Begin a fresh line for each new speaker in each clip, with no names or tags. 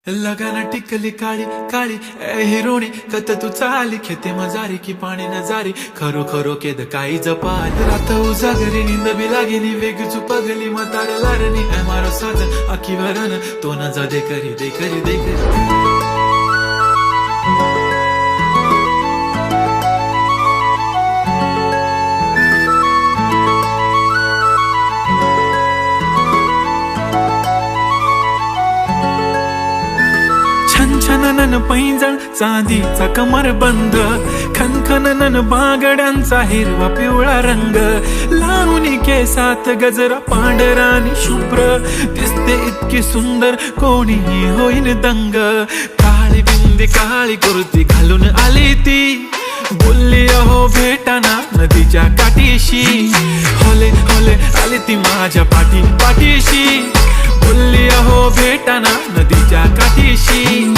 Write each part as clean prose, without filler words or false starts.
लगाना टिकली काळी काळी ए हिरोणी कत तू चाली खेते मजारी की पाणी न जारी खरो खरो केद काही जपाल रात उजागरी निंद बी लागेनी वेग चुपगली मतार लारणी ए मारो साजन आखी वरण तो न जा दे करी दे करी दे करी छनछनन पैंजण चांदीचा कमरबंद खनखनन बांगड्यांचा हिरवा पिवळा रंग लावणी केसात गजरा पांढरा आणि शुभ्र दिसते इतकी सुंदर कोणीही होईन दंग काळी बिंदी काळी कुर्ती घालून आली ती बोलली अहो भेटाना नदीच्या काठीशी होले होले आली ती माझ्या पाठीशी बोलली अहो भेटाना नदीच्या काठीशी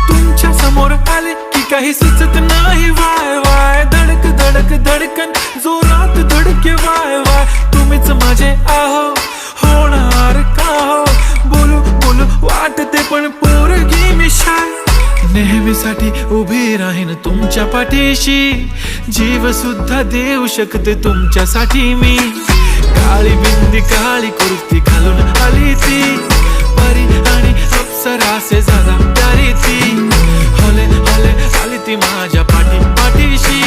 तुमच्या समोर आले की काही सुचत नाही वाय वाय धडक धडक धडकन जोरात धडके वाय वाय तुम्हीच माझे आहो होणार का हो बोलू बोलू वाटते पण पोरगी मी शाय नेहमीसाठी उभी राहीन तुमच्या पाठीशी जीव सुद्धा देऊ शकते तुमच्यासाठी मी काळी बिंदी काळी कुर्ती घालून आली ती परी आणि अप्सरासे जादा प्यारी ती होले होले आली ती माझ्या पाठीशी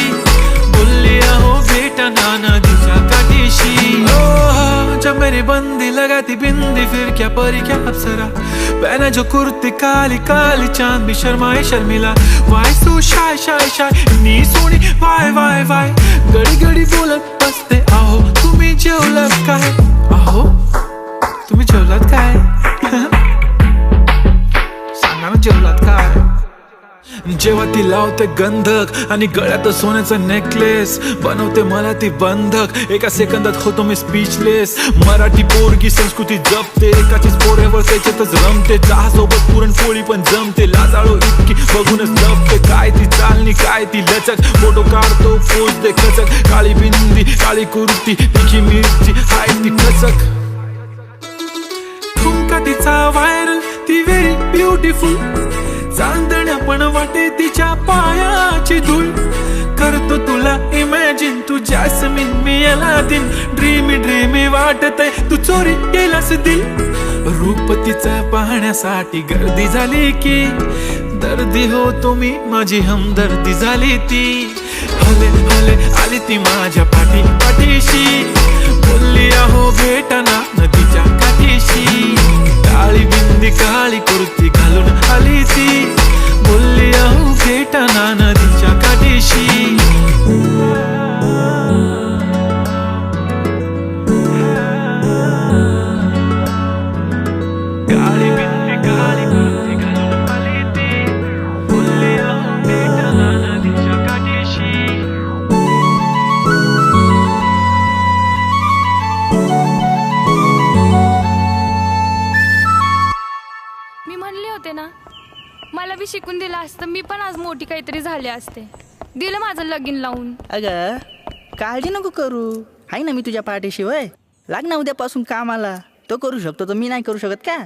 बोलली अहो भेटना नदीच्या काठीशी जब मेरी बंदी लगाती बिंदी फिर क्या परी क्या अप्सरा पहना जो कुर्ती काली काली चांद भी शर्माए शर्मिला why so shy shy shy नी सोनी वाय वाय वाय गडी गडी बोलत बसते आहो तुम्ही जेवलात काय आहो तुम्ही जेवलात काय सांगा ना जेवलात काय जेव्हा ती लावते गंधक आणि गळ्यात सोन्याचा नेकलेस बनवते मला ती बंधक एका सेकंदात होतो मी स्पीचलेस मराठी पोरगी संस्कृती जपते एकाचीच पोरेवर त्याच्यातच रमते चहा सोबत पुरणपोळी पण जमते लाजाळू इतकी बघूनच लपते काय ती चालणी काय ती लचक फोटो काढतो पोच दे खचक काळी बिंदी काळी कुर्ती तिखी मिरची हाय ती खचक ठुमका तिचा व्हायरल ती व्हेरी ब्युटिफुल चांदण्या पण वाटे तिच्या पायाची धूळ करतो तुला इमॅजिन तू जॅस्मिन मी अलादीन ड्रीमी ड्रीमी वाटतय तू चोरी केलास दिल रूप तिचं पाहण्यासाठी गर्दी झाली की दर्दी हो तुम्ही माझी हमदर्दी झाली ती हले हले आली ती माझ्या पाठीशी बोलली अहो भेटना नदीच्या काठीशी काळी बिंदी काळी कुर्ती घालून आली ती बोलली अहो भेटना नदीच्या काठीशी काळी बिंदी काळी कुर्ती घालून आली ती बोलली अहो भेटना नदीच्या काठीशी
मी म्हणले होते ना मला बी शिकून दिलं असतं मी पण आज मोठी काहीतरी झाले असते दिलं माझं लगीन लावून
अगं काळजी नको करू आहे ना मी तुझ्या पाठीशी वय लाग ना उद्यापासून कामाला तो करू शकतो तर मी नाही करू शकत का